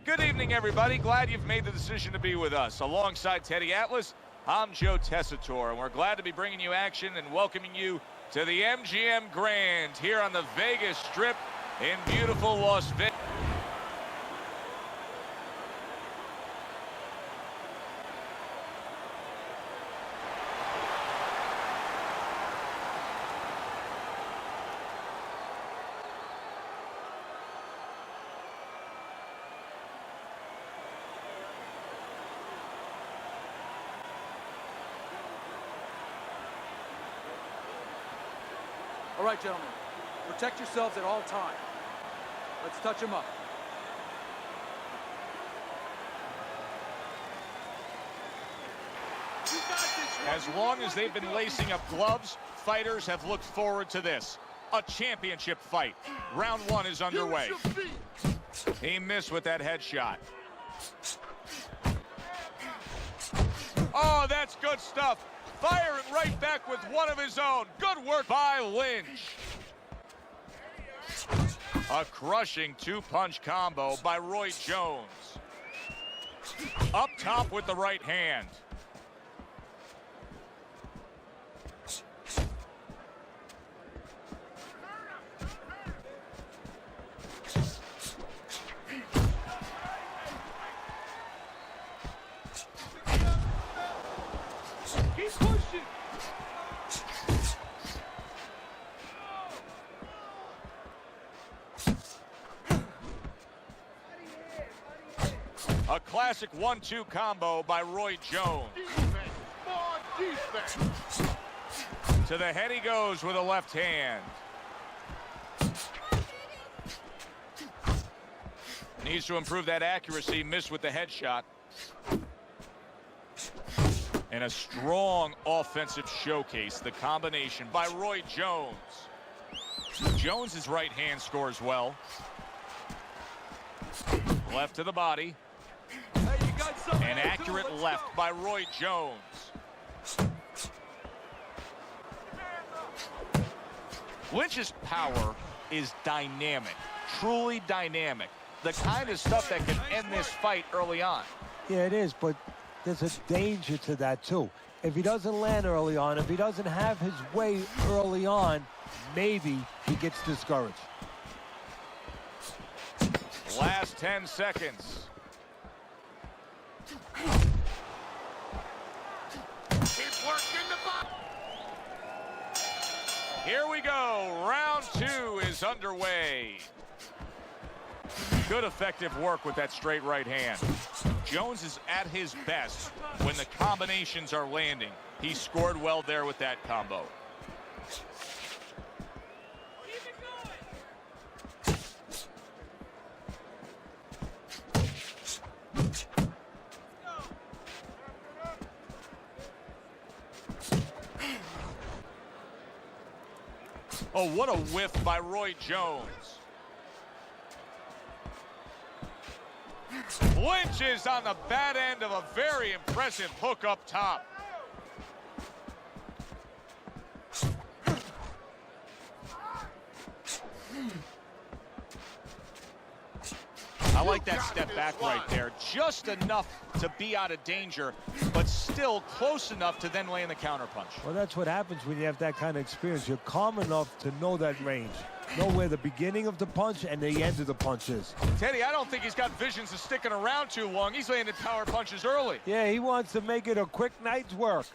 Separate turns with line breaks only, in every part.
good evening, everybody. Glad you've made the decision to be with us. Alongside Teddy Atlas, I'm Joe Tessitore, and we're glad to be bringing you action and welcoming you to the MGM Grand here on the Vegas Strip in beautiful Las Vegas.
All right, gentlemen, protect yourselves at all times. Let's touch them up.
As long as they've been lacing up gloves, fighters have looked forward to this. A championship fight. Round one is underway. He missed with that headshot. Oh, that's good stuff. Firing right back with one of his own. Good work by Lynch. A crushing two-punch combo by Roy Jones. Up top with the right hand.
Keep pushing.
A classic 1-2 combo by Roy Jones.
Defense. More defense.
To the head he goes with a left hand. Needs to improve that accuracy. Missed with the headshot. And a strong offensive showcase. The combination by Roy Jones. Jones's right hand scores well. Left to the body.
Hey, you got something.
An accurate left by Roy Jones. Lynch's power is dynamic, truly dynamic. The kind of stuff that can end this fight early on.
Yeah, it is, but there's a danger to that, too. If he doesn't land early on, if he doesn't have his way early on, maybe he gets discouraged.
Last 10 seconds.
Keep working the box.
Here we go. Round two is underway. Good effective work with that straight right hand. Jones is at his best when the combinations are landing. He scored well there with that combo. Oh, what a whiff by Roy Jones. Lynch is on the bad end of a very impressive hook up top. I like that step back right there. Just enough to be out of danger, but still close enough to then land the counterpunch.
Well, that's what happens when you have that kind of experience. You're calm enough to know that range. Know where the beginning of the punch and the end of the punch is.
Teddy, I don't think he's got visions of sticking around too long. He's landed power punches early.
Yeah, he wants to make it a quick night's work.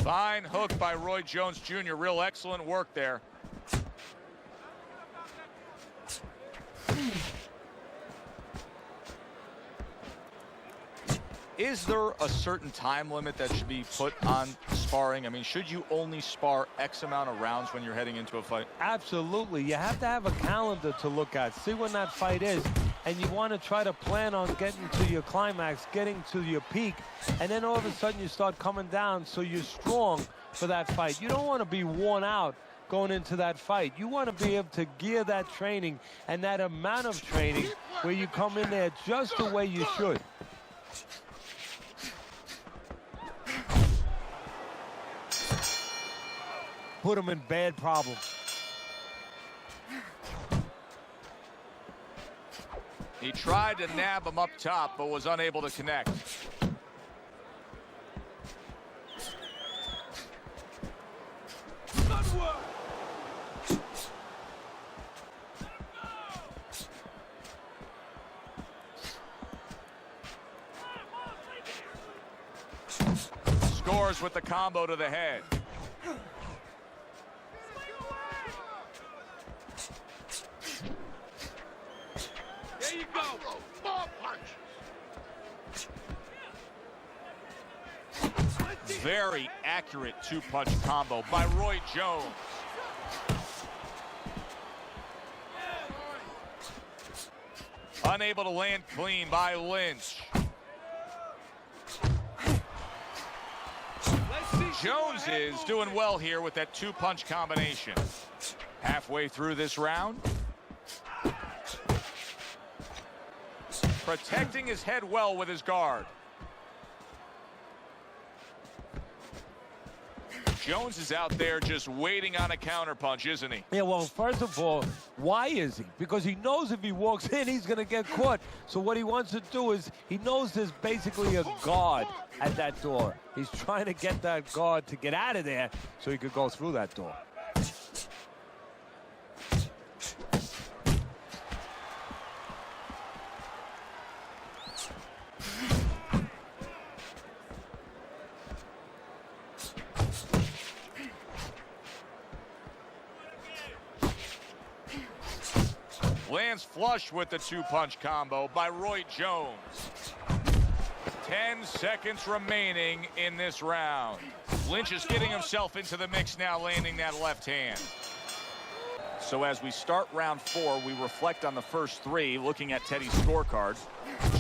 Fine hook by Roy Jones Jr. Real excellent work there. Is there a certain time limit that should be put on sparring? I mean, should you only spar X amount of rounds when you're heading into a fight?
Absolutely. You have to have a calendar to look at, see when that fight is, and you want to try to plan on getting to your climax, getting to your peak, and then all of a sudden you start coming down so you're strong for that fight. You don't want to be worn out going into that fight. You want to be able to gear that training and that amount of training where you come in there just the way you should. Put him in bad problems.
He tried to nab him up top, but was unable to connect. Scores with the combo to the head.
There you go.
More punch.
Very accurate two-punch combo by Roy Jones. Unable to land clean by Lynch. Jones is doing well here with that two-punch combination. Halfway through this round. Protecting his head well with his guard. Jones is out there just waiting on a counterpunch, isn't he?
Yeah, well, first of all, why is he? Because he knows if he walks in, he's going to get caught. So what he wants to do is, he knows there's basically a guard at that door. He's trying to get that guard to get out of there so he could go through that door.
Lands flush with the two-punch combo by Roy Jones. 10 seconds remaining in this round. Lynch is getting himself into the mix now, landing that left hand. So as we start round 4, we reflect on the first 3, looking at Teddy's scorecard.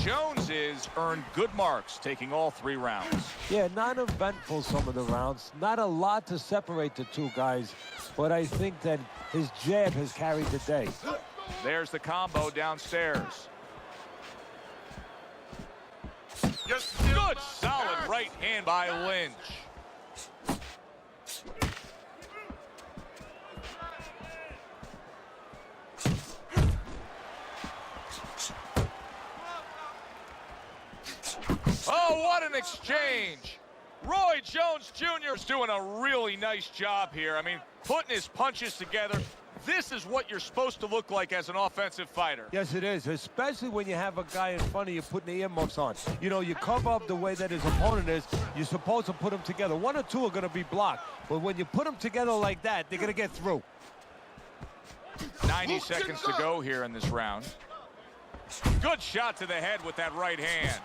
Jones has earned good marks, taking all 3 rounds.
Yeah, not eventful some of the rounds. Not a lot to separate the two guys, but I think that his jab has carried the day.
There's the combo downstairs. Good solid right hand by Lynch. Oh, what an exchange. Roy Jones Jr. is doing a really nice job here. I mean, putting his punches together. This is what you're supposed to look like as an offensive fighter.
Yes, it is, especially when you have a guy in front of you putting the earmuffs on. You know, you cover up the way that his opponent is. You're supposed to put them together. 1 or 2 are going to be blocked. But when you put them together like that, they're going to get through.
90 seconds to go here in this round. Good shot to the head with that right hand.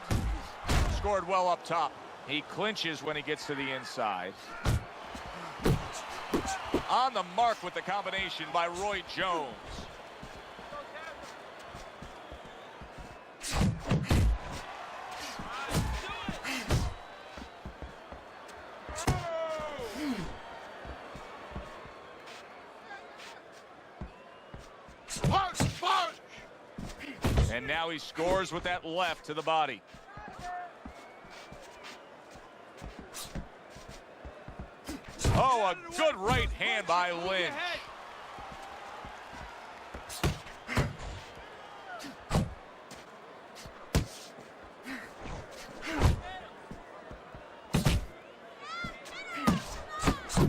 Scored well up top. He clinches when he gets to the inside. On the mark with the combination by Roy Jones. And now he scores with that left to the body. Oh, a good right hand by Lynch.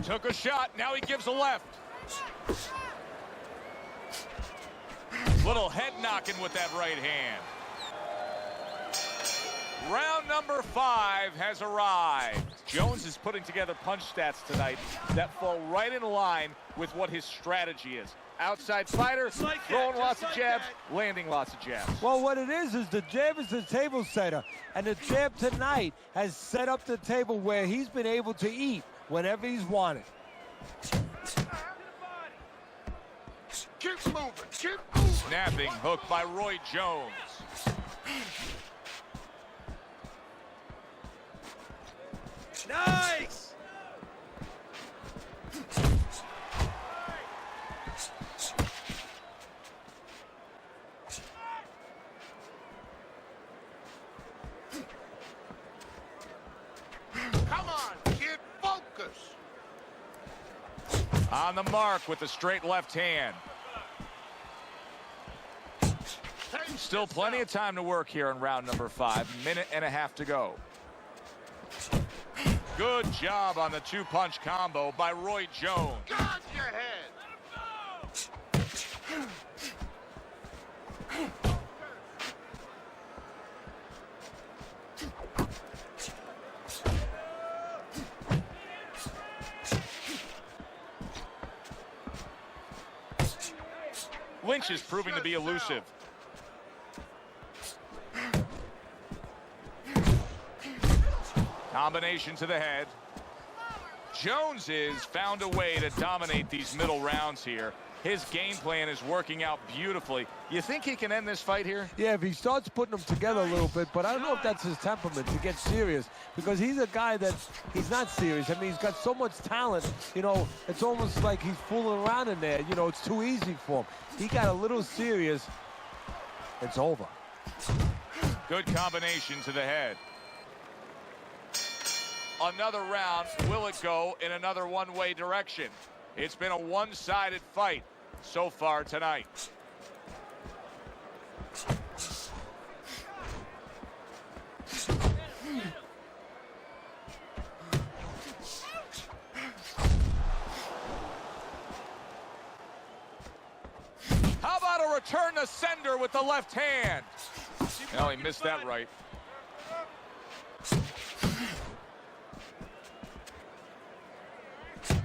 Took a shot, now he gives a left. Little head knocking with that right hand. Round number 5 has arrived. Jones is putting together punch stats tonight that fall right in line with what his strategy is. Outside fighter, throwing lots of jabs, landing lots of jabs.
Well, what it is the jab is the table setter. And the jab tonight has set up the table where he's been able to eat whenever he's wanted.
Keep moving, keep moving.
Snapping hook by Roy Jones.
Nice!
Come on, kid, focus.
On the mark with the straight left hand. Still plenty of time to work here in round number 5. Minute and a half to go. Good job on the 2-punch combo by Roy Jones.
Guard your head.
Lynch is proving to be elusive. Combination to the head. Jones has found a way to dominate these middle rounds here. His game plan is working out beautifully. You think he can end this fight here?
Yeah, if he starts putting them together a little bit, but I don't know if that's his temperament to get serious, because he's a guy that he's not serious. I mean, he's got so much talent, you know, it's almost like he's fooling around in there. You know, it's too easy for him. He got a little serious. It's over.
Good combination to the head. Another round. Will it go in another one-way direction? It's been a one-sided fight so far tonight. How about a return to sender with the left hand? No, he missed that right.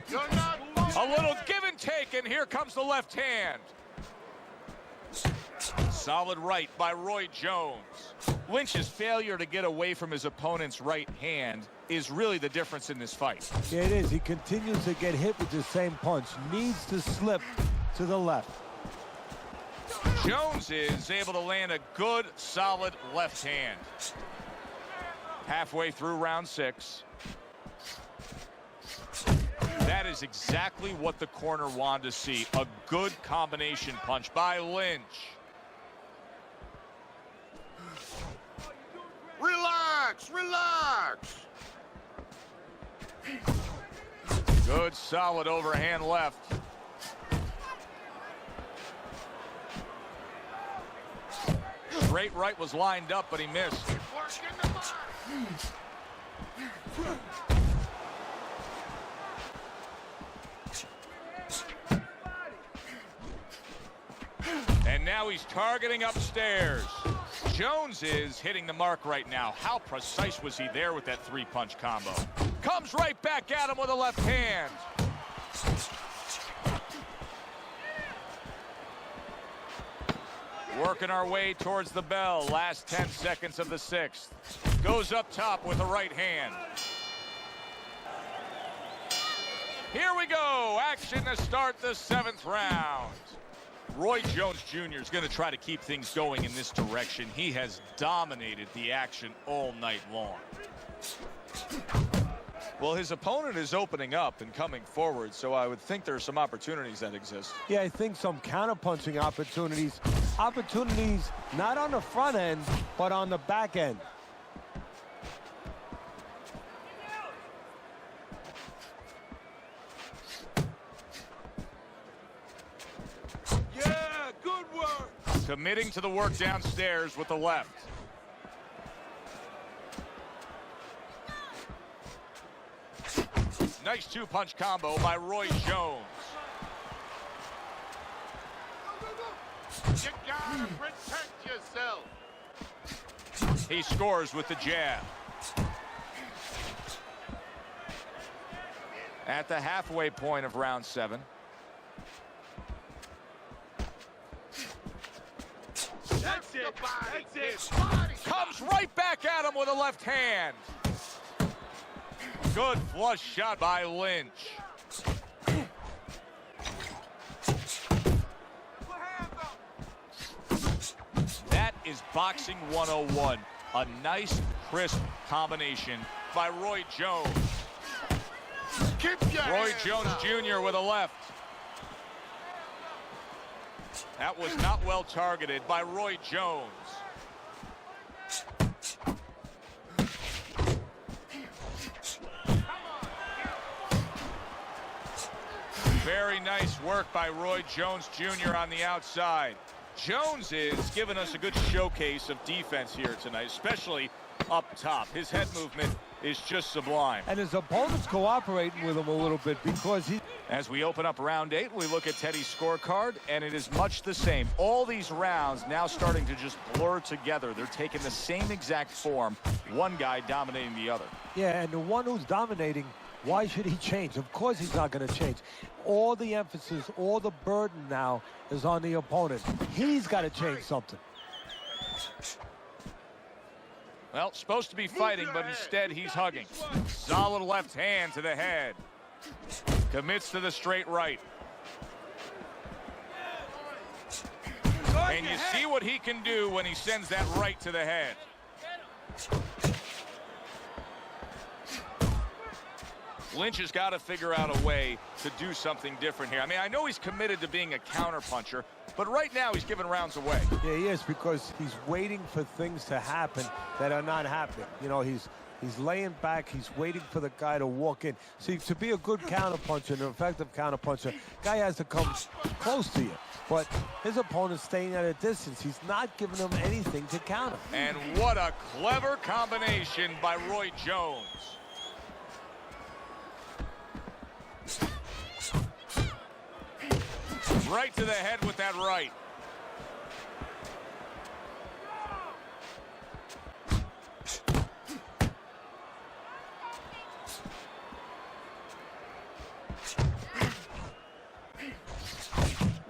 You're not
A little give and take, and here comes the left hand. Solid right by Roy Jones. Lynch's failure to get away from his opponent's right hand is really the difference in this fight.
Yeah, it is. He continues to get hit with the same punch. Needs to slip to the left.
Jones is able to land a good, solid left hand. Halfway through round 6. That is exactly what the corner wanted to see. A good combination punch by Lynch.
Relax, relax.
Good, solid overhand left. Straight right was lined up, but he missed.
Working the mark.
And now he's targeting upstairs. Jones is hitting the mark right now. How precise was he there with that 3-punch combo? Comes right back at him with a left hand. Working our way towards the bell. Last 10 seconds of the 6th. Goes up top with the right hand. Here we go. Action to start the 7th round. Roy Jones Jr. is going to try to keep things going in this direction. He has dominated the action all night long. Well, his opponent is opening up and coming forward, so I would think there are some opportunities that exist.
Yeah, I think some counter-punching opportunities. Opportunities not on the front end, but on the back end.
Yeah, good work.
Committing to the work downstairs with the left. Nice 2-punch combo by Roy Jones.
You gotta protect yourself.
He scores with the jab. At the halfway point of round 7.
That's it. That's it.
Comes right back at him with a left hand. Good flush shot by Lynch. That is boxing 101. A nice, crisp combination by Roy Jones.
Keep your
Roy
hands
Jones
up.
Jr. with a left. That was not well targeted by Roy Jones. Very nice work by Roy Jones Jr. on the outside. Jones is giving us a good showcase of defense here tonight, especially up top. His head movement is just sublime.
And his opponent's cooperating with him a little bit because he...
As we open up round 8, we look at Teddy's scorecard, and it is much the same. All these rounds now starting to just blur together. They're taking the same exact form, one guy dominating the other.
Yeah, and the one who's dominating, why should he change? Of course he's not going to change. All the emphasis, all the burden now is on the opponent. He's got to change something.
Well, supposed to be fighting, but instead he's hugging. Solid left hand to the head. Commits to the straight right. And you see what he can do when he sends that right to the head. Lynch has got to figure out a way to do something different here. I mean, I know he's committed to being a counterpuncher, but right now he's giving rounds away.
Yeah, he is, because he's waiting for things to happen that are not happening. You know, he's laying back, he's waiting for the guy to walk in. See, to be a good counterpuncher, an effective counterpuncher, guy has to come close to you. But his opponent's staying at a distance. He's not giving him anything to counter.
And what a clever combination by Roy Jones. Right to the head with that right.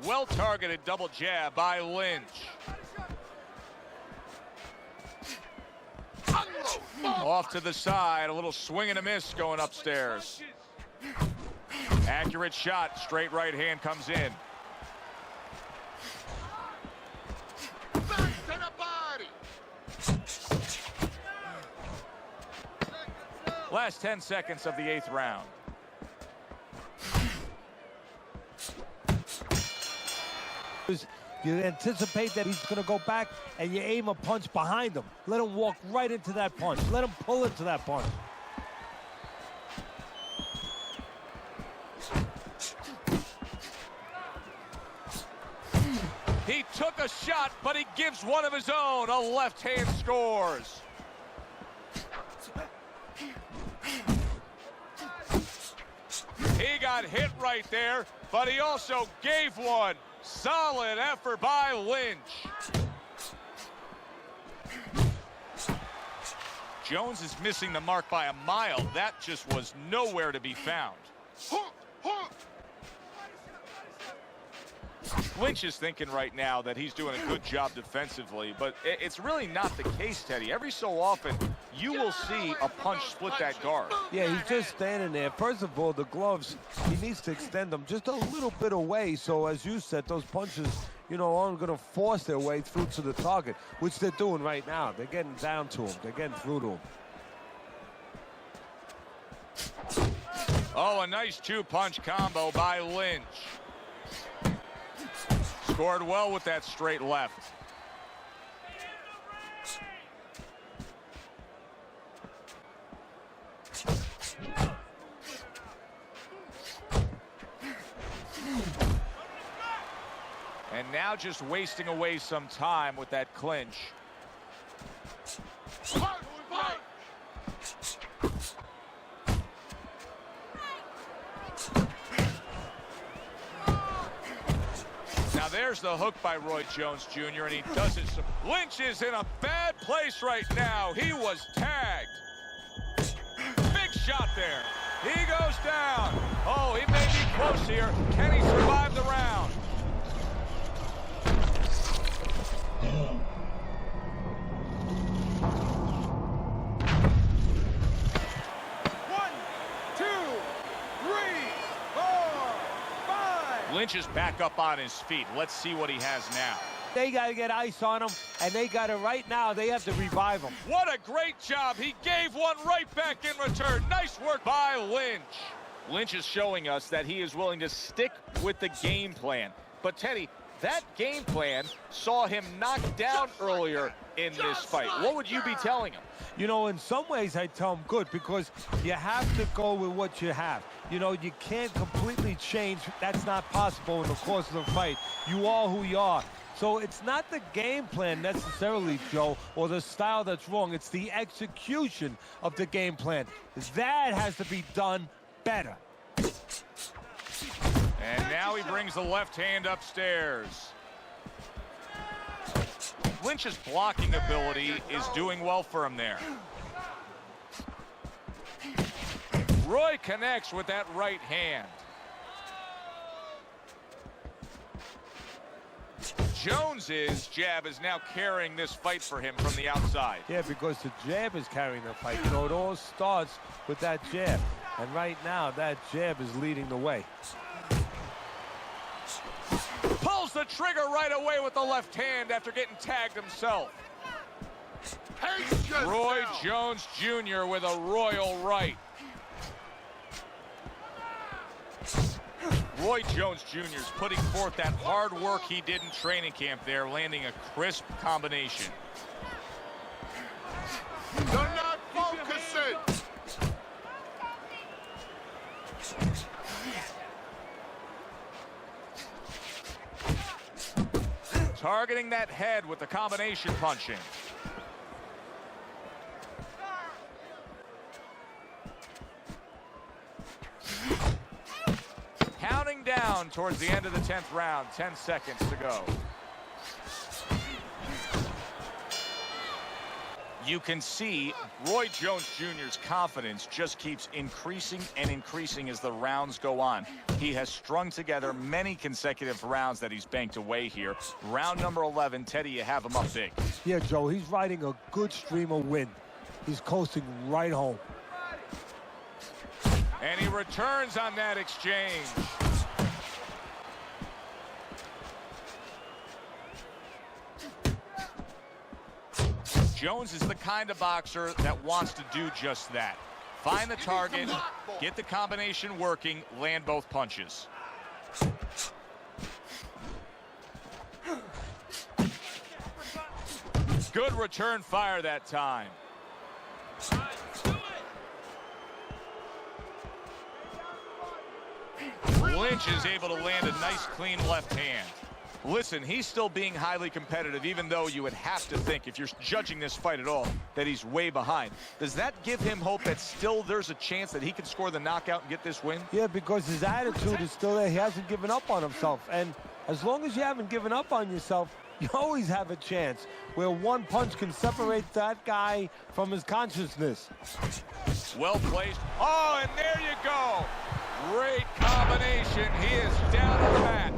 Well-targeted double jab by Lynch. Off to the side, a little swing and a miss going upstairs. Accurate shot, straight right hand comes in.
Back to the body.
Last 10 seconds of the 8th round.
You anticipate that he's going to go back, and you aim a punch behind him. Let him walk right into that punch. Let him pull into that punch.
He took a shot, but he gives one of his own. A left hand scores. He got hit right there, but he also gave one. Solid effort by Lynch. Jones is missing the mark by a mile. That just was nowhere to be found. Lynch is thinking right now that he's doing a good job defensively, but it's really not the case, Teddy. Every so often, you will see a punch split that guard.
Yeah, he's just standing there. First of all, the gloves, he needs to extend them just a little bit away. So, as you said, those punches, you know, aren't going to force their way through to the target, which they're doing right now. They're getting down to him. They're getting through to him.
Oh, a nice two-punch combo by Lynch. Scored well with that straight left. And now just wasting away some time with that clinch. Now there's the hook by Roy Jones Jr., and he does it. Lynch is in a bad place right now. He was tagged. Big shot there. He goes down. Oh, he may be close here. Can he survive the round? Lynch is back up on his feet. Let's see what he has now.
They got to get ice on him, and they got to, right now, they have to revive him.
What a great job. He gave one right back in return. Nice work by Lynch. Lynch is showing us that he is willing to stick with the game plan. But, Teddy, that game plan saw him knocked down earlier in this fight. What would you be telling him?
You know, in some ways, I tell him good, because you have to go with what you have. You know, you can't completely change. That's not possible in the course of the fight. You are who you are. So it's not the game plan necessarily, Joe, or the style that's wrong. It's the execution of the game plan. That has to be done better.
And now he brings the left hand upstairs. Lynch's blocking ability is doing well for him there. Roy connects with that right hand. Jones's jab is now carrying this fight for him from the outside.
Yeah, because the jab is carrying the fight. You know, it all starts with that jab. And right now, that jab is leading the way.
Pulls the trigger right away with the left hand after getting tagged himself. Roy Jones Jr. with a royal right. Roy Jones Jr. is putting forth that hard work he did in training camp there, landing a crisp combination.
They're not focusing.
Targeting that head with the combination punching. Counting down towards the end of the 10th round, 10 seconds to go. You can see Roy Jones Jr.'s confidence just keeps increasing and increasing as the rounds go on. He has strung together many consecutive rounds that he's banked away here. Round number 11, Teddy, you have him up big.
Yeah, Joe, he's riding a good stream of wind. He's coasting right home.
And he returns on that exchange. Jones is the kind of boxer that wants to do just that. Find the target, get the combination working, land both punches. Good return fire that time. Lynch is able to land a nice clean left hand. Listen, he's still being highly competitive, even though you would have to think, if you're judging this fight at all, that he's way behind. Does that give him hope that still there's a chance that he can score the knockout and get this win?
Yeah, because his attitude is still there. He hasn't given up on himself. And as long as you haven't given up on yourself, you always have a chance where one punch can separate that guy from his consciousness.
Well placed. Oh, and there you go. Great combination. He is down on the mat.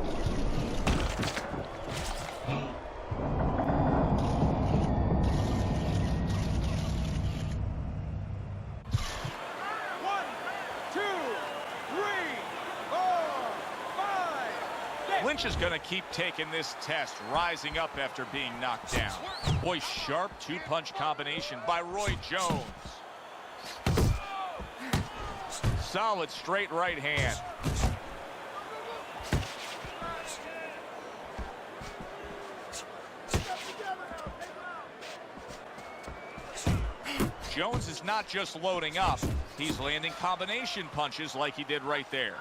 Lynch is going to keep taking this test, rising up after being knocked down. Boy, sharp two-punch combination by Roy Jones. Solid straight right hand. Jones is not just loading up, he's landing combination punches like he did right there.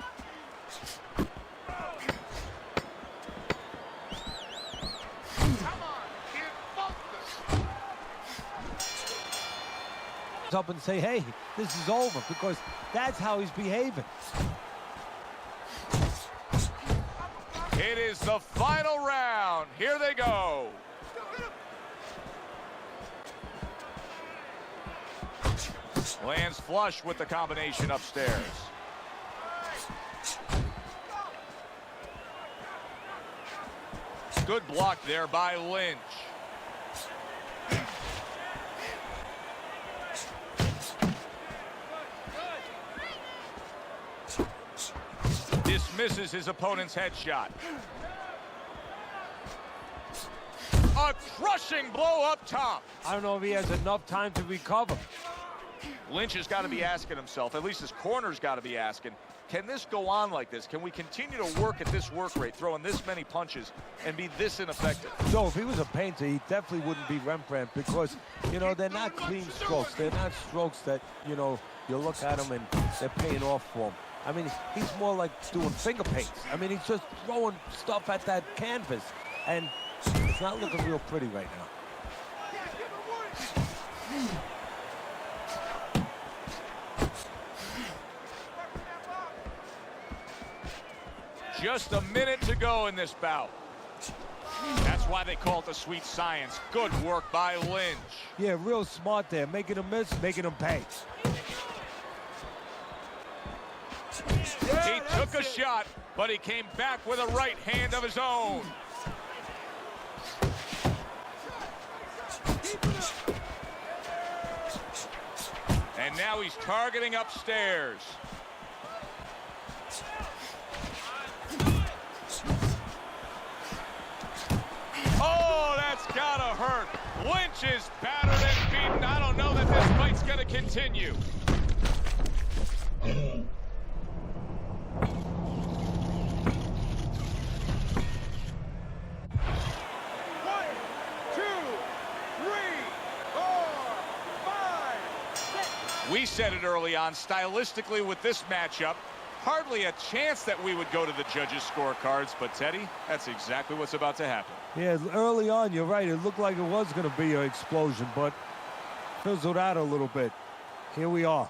Up and say, hey, this is over, because that's how he's behaving.
It is the final round. Here they go. Lands flush with the combination upstairs. Good block there by Lynch. Dismisses his opponent's headshot. A crushing blow up top.
I don't know if he has enough time to recover.
Lynch has got to be asking himself, at least his corner's got to be asking, can this go on like this? Can we continue to work at this work rate, throwing this many punches and be this ineffective?
So if he was a painter, he definitely wouldn't be Rembrandt, because, you know, they're not clean strokes. They're not strokes that, you know, you look at them and they're paying off for him. I mean, he's more like doing finger paints. I mean, he's just throwing stuff at that canvas. And It's not looking real pretty right now.
Just a minute to go in this bout. That's why they call it the sweet science. Good work by Lynch.
Yeah, real smart there. Making him miss, making him pay.
He took a shot, but he came back with a right hand of his own. And now he's targeting upstairs. Oh, that's gotta hurt. Lynch is battered and beaten. I don't know that this fight's gonna continue. We said it early on, stylistically with this matchup, hardly a chance that we would go to the judges' scorecards, but Teddy, that's exactly what's about to happen.
Yeah, early on, you're right. It looked like it was going to be an explosion, but fizzled out a little bit. Here we are.